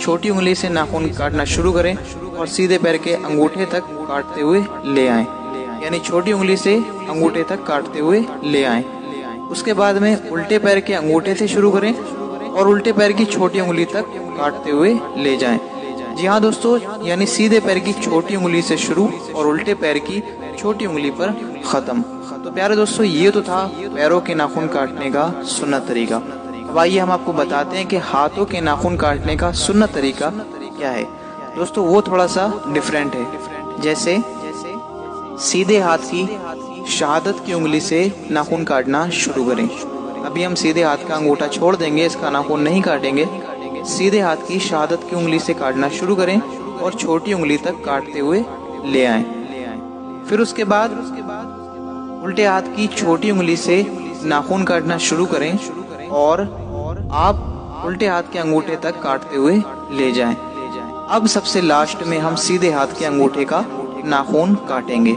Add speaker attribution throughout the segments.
Speaker 1: छोटी उंगली से नाखून काटना शुरू करें और सीधे पैर के अंगूठे तक काटते हुए ले आएं, यानी छोटी उंगली से अंगूठे तक काटते हुए ले आएं। उसके बाद में उल्टे पैर के अंगूठे से शुरू करें और उल्टे पैर की छोटी उंगली तक काटते हुए ले जाएं। जी हाँ दोस्तों, यानी सीधे पैर की छोटी उंगली से शुरू और उल्टे पैर की छोटी उंगली पर ख़त्म। तो प्यारे दोस्तों, ये तो था पैरों के नाखून काटने का सुन्नत तरीका। अब आइए हम आपको बताते हैं कि हाथों के नाखून काटने का सुन्नत तरीका क्या है। दोस्तों वो थोड़ा सा डिफरेंट है। जैसे सीधे हाथ की शहादत की उंगली से नाखून काटना शुरू करें। अभी हम सीधे हाथ का अंगूठा छोड़ देंगे, इसका नाखून नहीं काटेंगे। सीधे हाथ की शहादत की उंगली से काटना शुरू करें और छोटी उंगली तक काटते हुए ले आएं। फिर उसके बाद उल्टे हाथ की छोटी उंगली से नाखून काटना शुरू करें और आप उल्टे हाथ के अंगूठे तक काटते हुए ले जाएं। अब सबसे लास्ट में हम सीधे हाथ के अंगूठे का नाखून काटेंगे।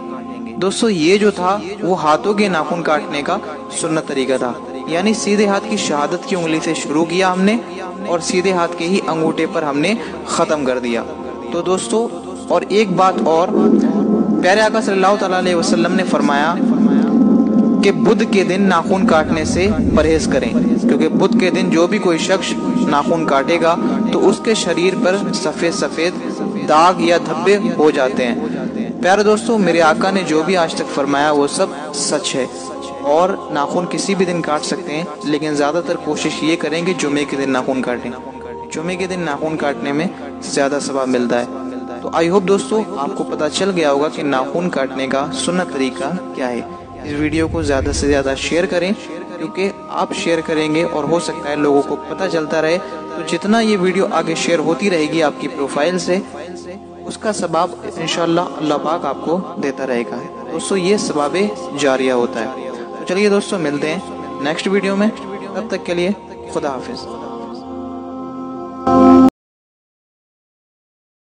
Speaker 1: दोस्तों ये जो था वो हाथों के नाखून काटने का सुन्नत तरीका था, यानी सीधे हाथ की शहादत की उंगली से शुरू किया हमने और सीधे हाथ के ही अंगूठे पर हमने ख़त्म कर दिया। तो दोस्तों और एक बात और, प्यारे आका सल्लल्लाहु अलैहि वसल्लम ने फरमाया कि बुध के दिन नाखून काटने से परहेज करें, क्योंकि बुध के दिन जो भी कोई शख्स नाखून काटेगा तो उसके शरीर पर सफ़ेद सफ़ेद दाग या धब्बे हो जाते हैं। प्यारे दोस्तों, मेरे आका ने जो भी आज तक फरमाया वो सब सच है और नाखून किसी भी दिन काट सकते हैं, लेकिन ज़्यादातर कोशिश ये करें कि जुमे के दिन नाखून काटें। जुमे के दिन नाखून काटने में ज़्यादा सवाब मिलता है। तो आई होप दोस्तों आपको पता चल गया होगा कि नाखून काटने का सुन्नत तरीका क्या है। इस वीडियो को ज़्यादा से ज़्यादा शेयर करें, क्योंकि आप शेयर करेंगे और हो सकता है लोगों को पता चलता रहे। तो जितना ये वीडियो आगे शेयर होती रहेगी आपकी प्रोफाइल से, उसका सवाब इंशाअल्लाह अल्लाह पाक आपको देता रहेगा। दोस्तों ये सवाबे जारिया होता है। तो चलिए दोस्तों मिलते हैं नेक्स्ट वीडियो में, तब तक के लिए खुदा हाफिज़।